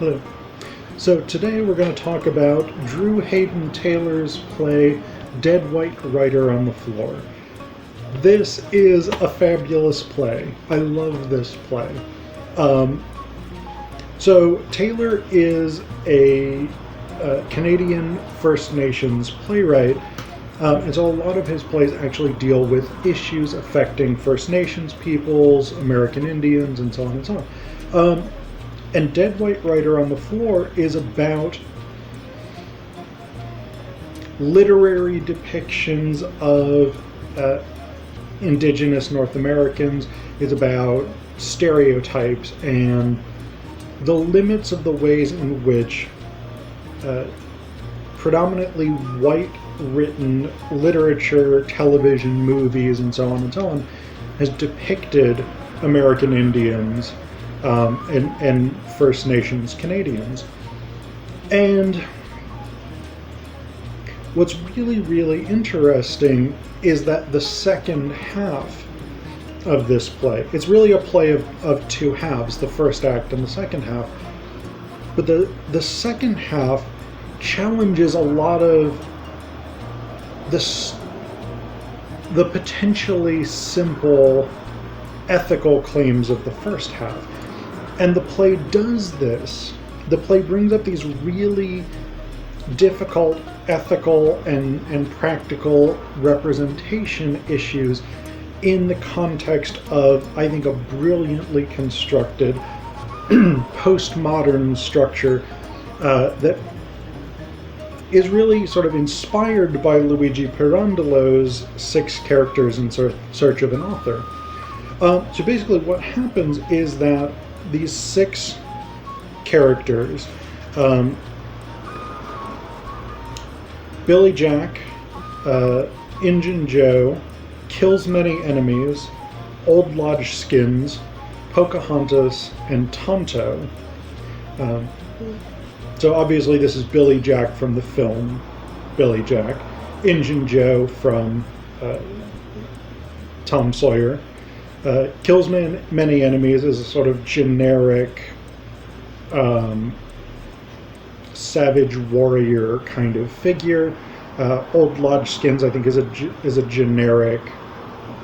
Hello. So today we're going to talk about Drew Hayden Taylor's play Dead White Writer on the Floor. This is a fabulous play. I love this play. So Taylor is a Canadian First Nations playwright, and so a lot of his plays actually deal with issues affecting First Nations peoples, American Indians, and so on and so on. And Dead White Writer on the Floor is about literary depictions of Indigenous North Americans. It's about stereotypes and the limits of the ways in which predominantly white written literature, television, movies, and so on has depicted American Indians and First Nations Canadians. And what's really, really interesting is that the second half of this play, it's really a play of two halves, the first act and the second half, but the second half challenges a lot of the potentially simple ethical claims of the first half. And the play does this. The play brings up these really difficult ethical and practical representation issues in the context of, I think, a brilliantly constructed postmodern structure that is really sort of inspired by Luigi Pirandello's 6 characters in search of an author. So basically what happens is that these 6 characters, Billy Jack, Injun Joe, Kills Many Enemies, Old Lodge Skins, Pocahontas, and Tonto. So obviously this is Billy Jack from the film Billy Jack, Injun Joe from Tom Sawyer. Kills Many Enemies is a sort of generic savage warrior kind of figure. Old Lodge Skins, I think, is a generic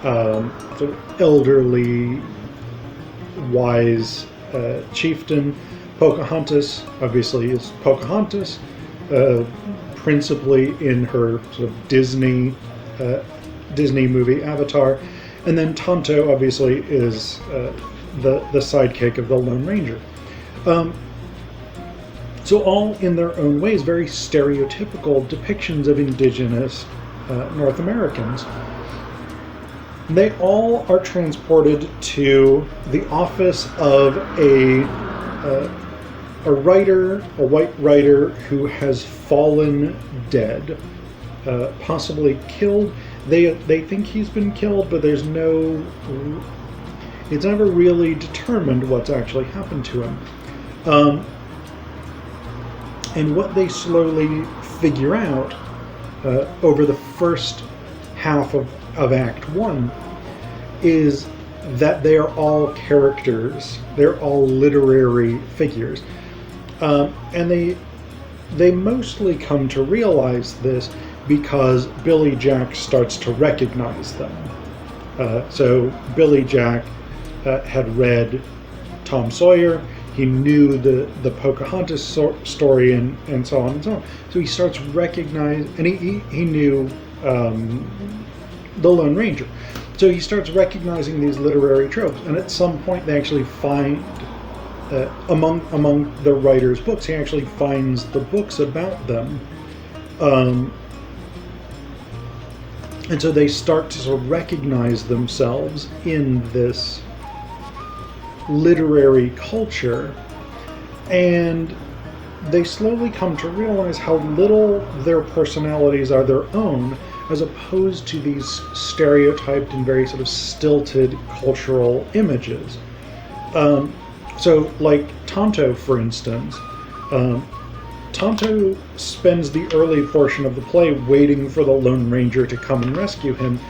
sort of elderly, wise chieftain. Pocahontas, obviously, is Pocahontas, principally in her sort of Disney movie Avatar. And then Tonto, obviously, is the sidekick of the Lone Ranger. So all in their own ways, very stereotypical depictions of Indigenous North Americans. They all are transported to the office of a writer, a white writer who has fallen dead, possibly killed. They think he's been killed, but it's never really determined what's actually happened to him. And what they slowly figure out over the first half of Act 1 is that they are all characters. They're all literary figures. And they mostly come to realize this because Billy Jack starts to recognize them. So Billy Jack had read Tom Sawyer. He knew the Pocahontas story and so on and so on. So he starts recognizing, and he knew the Lone Ranger. So he starts recognizing these literary tropes. And at some point they actually find, among the writer's books, he actually finds the books about them. And so they start to sort of recognize themselves in this literary culture, and they slowly come to realize how little their personalities are their own, as opposed to these stereotyped and very sort of stilted cultural images. So like Tonto, for instance, Tonto spends the early portion of the play waiting for the Lone Ranger to come and rescue him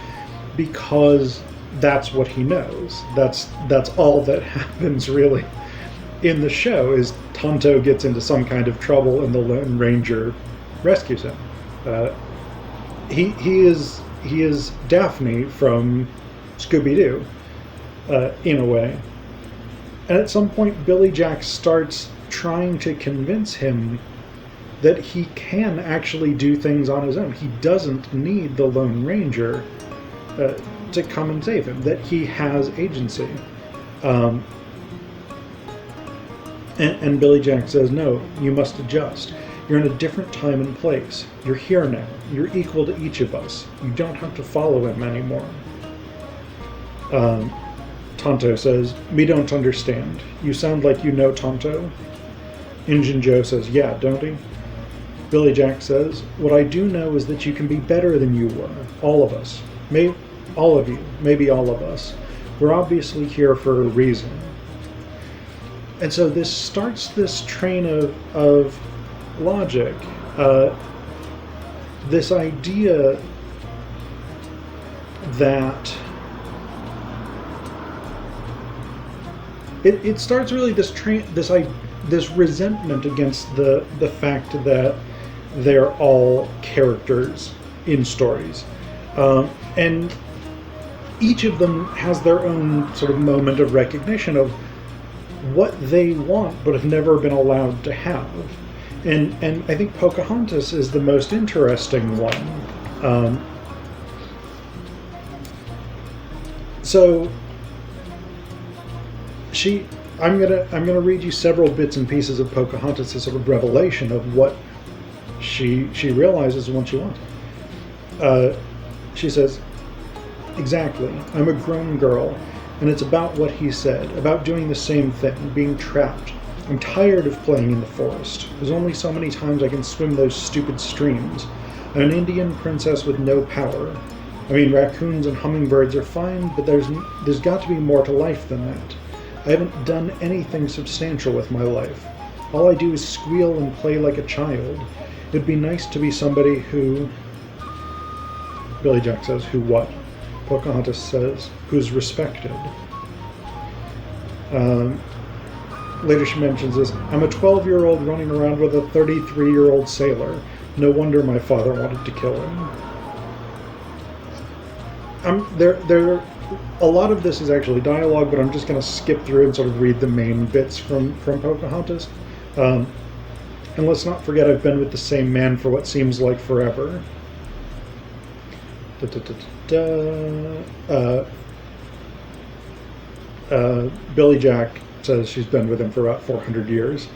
because that's what he knows. That's all that happens, really. in the show is Tonto gets into some kind of trouble and the Lone Ranger rescues him. He is Daphne from Scooby-Doo, in a way. And at some point, Billy Jack starts trying to convince him that he can actually do things on his own. He doesn't need the Lone Ranger to come and save him, that he has agency. And Billy Jack says, no, you must adjust. You're in a different time and place. You're here now. You're equal to each of us. You don't have to follow him anymore. Tonto says, me don't understand. You sound like you know Tonto. Injun Joe says, yeah, don't he? Billy Jack says, what I do know is that you can be better than you were. All of us. All of you. Maybe all of us. We're obviously here for a reason. And so this starts this train of logic. This idea that it starts really this resentment against the fact that they're all characters in stories, and each of them has their own sort of moment of recognition of what they want but have never been allowed to have. And I think Pocahontas is the most interesting one. So I'm gonna read you several bits and pieces of Pocahontas, a sort of revelation of what she realizes and what she wants. She says, exactly, I'm a grown girl, and it's about what he said, about doing the same thing, being trapped. I'm tired of playing in the forest. There's only so many times I can swim those stupid streams. I'm an Indian princess with no power. I mean, raccoons and hummingbirds are fine, but there's got to be more to life than that. I haven't done anything substantial with my life. All I do is squeal and play like a child. It'd be nice to be somebody who... Billy Jack says, who what? Pocahontas says, who's respected. Later she mentions this, I'm a 12-year-old running around with a 33-year-old sailor. No wonder my father wanted to kill him. A lot of this is actually dialogue, but I'm just going to skip through and sort of read the main bits from Pocahontas. And let's not forget I've been with the same man for what seems like forever. Billy Jack says she's been with him for about 400 years.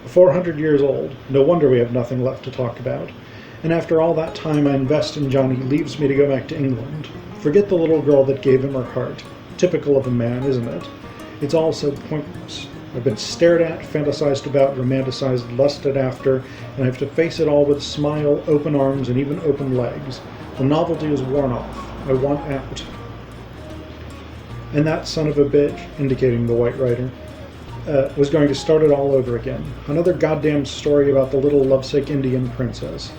400 years old. No wonder we have nothing left to talk about. And after all that time I invest in John, he leaves me to go back to England. Forget the little girl that gave him her heart. Typical of a man, isn't it? It's all so pointless. I've been stared at, fantasized about, romanticized, lusted after, and I have to face it all with a smile, open arms, and even open legs. The novelty is worn off. I want out. And that son of a bitch, indicating the white writer, was going to start it all over again. Another goddamn story about the little lovesick Indian princess.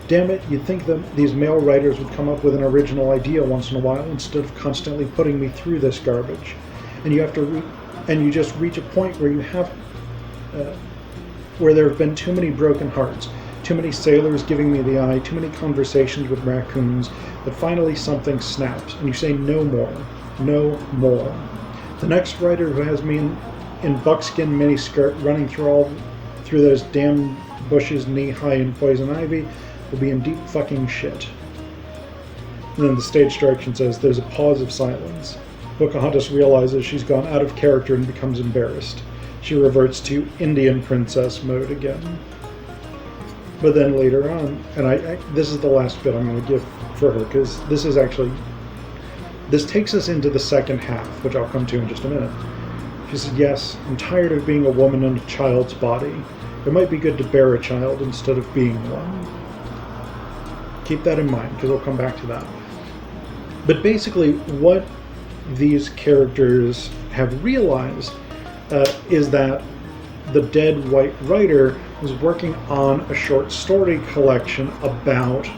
Damn it, you'd think that these male writers would come up with an original idea once in a while instead of constantly putting me through this garbage. And you just reach a point where where there have been too many broken hearts, too many sailors giving me the eye, too many conversations with raccoons, that finally something snaps, and you say no more, no more. The next writer who has me in buckskin miniskirt running through those damn bushes knee-high in poison ivy will be in deep fucking shit. And then the stage direction says there's a pause of silence. Pocahontas realizes she's gone out of character and becomes embarrassed. She reverts to Indian princess mode again. But then later on, and this is the last bit I'm going to give for her, because this takes us into the second half, which I'll come to in just a minute. She said, yes, I'm tired of being a woman in a child's body. It might be good to bear a child instead of being one. Keep that in mind, because I'll come back to that. But basically, what these characters have realized is that the dead white writer was working on a short story collection about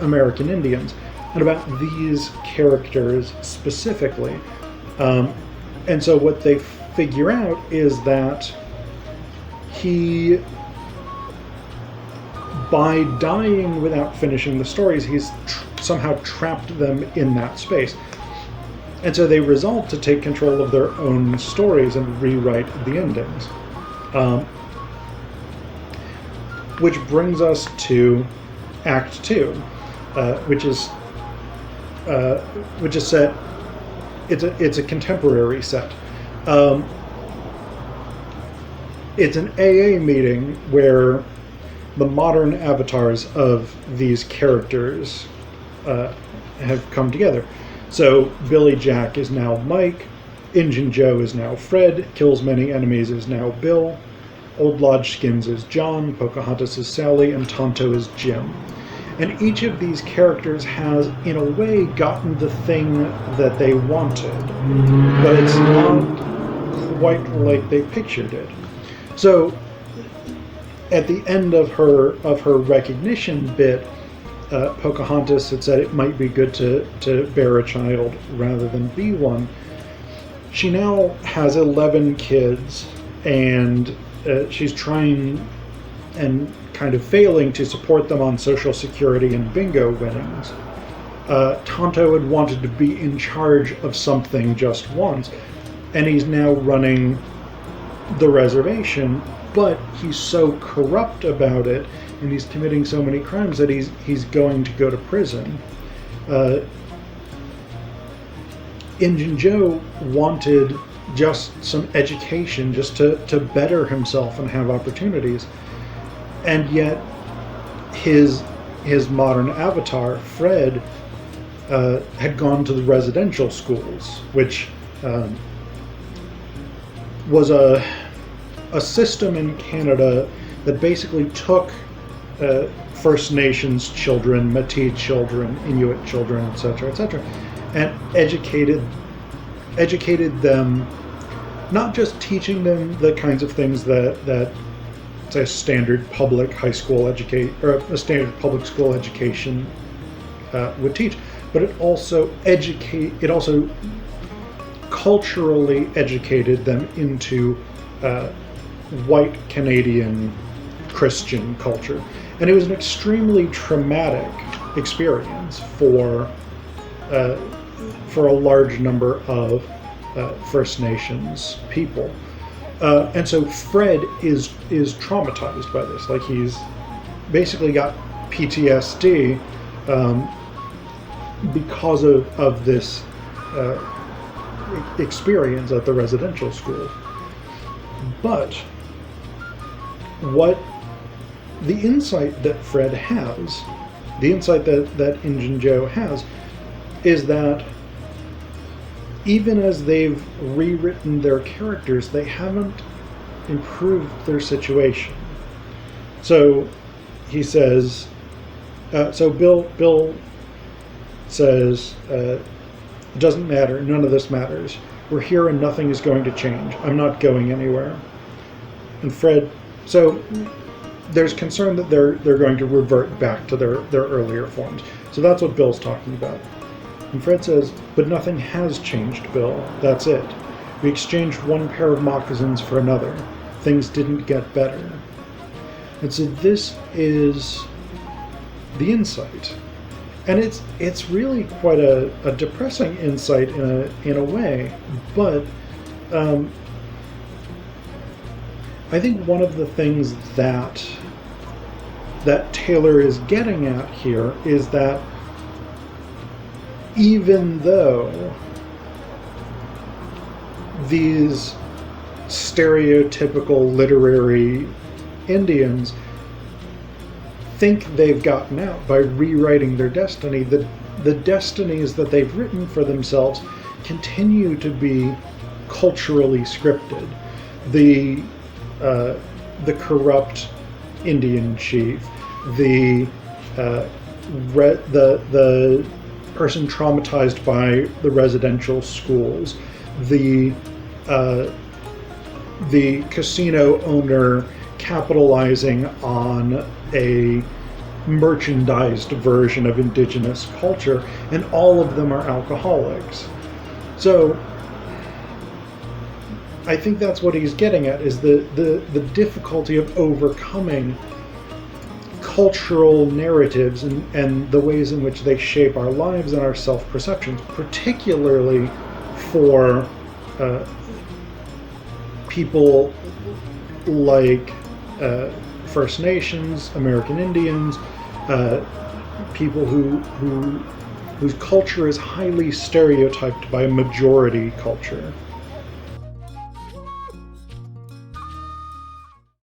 American Indians and about these characters specifically. And so what they figure out is that he, by dying without finishing the stories, he's somehow trapped them in that space. And so they resolve to take control of their own stories and rewrite the endings. Which brings us to Act 2, which is set. It's a contemporary set. It's an AA meeting where the modern avatars of these characters have come together. So Billy Jack is now Mike, Injun Joe is now Fred, Kills Many Enemies is now Bill, Old Lodge Skins is John, Pocahontas is Sally, and Tonto is Jim. And each of these characters has, in a way, gotten the thing that they wanted, but it's not quite like they pictured it. So, at the end of her recognition bit, Pocahontas had said it might be good to bear a child rather than be one. She now has 11 kids, and she's trying and kind of failing to support them on Social Security and bingo winnings. Tonto had wanted to be in charge of something just once, and he's now running the reservation, but he's so corrupt about it, and he's committing so many crimes that he's going to go to prison. Injun Joe wanted just some education, just to better himself and have opportunities. And yet his modern avatar, Fred, had gone to the residential schools, which was a system in Canada that basically took First Nations children, Métis children, Inuit children, etc., and educated them, not just teaching them the kinds of things that say, a standard public high school education or a standard public school education would teach, but it also culturally educated them into white Canadian Christian culture. And it was an extremely traumatic experience for a large number of First Nations people. And so Fred is traumatized by this. Like, he's basically got PTSD because of this experience at the residential school. But what the insight that Fred has, the insight that Injun Joe has, is that even as they've rewritten their characters, they haven't improved their situation. So he says, Bill says, it doesn't matter, none of this matters. We're here and nothing is going to change. I'm not going anywhere. And Fred, so there's concern that they're going to revert back to their earlier forms. So that's what Bill's talking about. And Fred says, but nothing has changed, Bill. That's it. We exchanged one pair of moccasins for another. Things didn't get better. And so this is the insight. And it's really quite a depressing insight in a way. But I think one of the things that Taylor is getting at here is that even though these stereotypical literary Indians think they've gotten out by rewriting their destiny, the destinies that they've written for themselves continue to be culturally scripted. The corrupt Indian chief, the person traumatized by the residential schools, the casino owner capitalizing on a merchandised version of indigenous culture, and all of them are alcoholics. So I think that's what he's getting at, is the difficulty of overcoming cultural narratives and the ways in which they shape our lives and our self-perceptions, particularly for people like First Nations, American Indians, people whose culture is highly stereotyped by majority culture.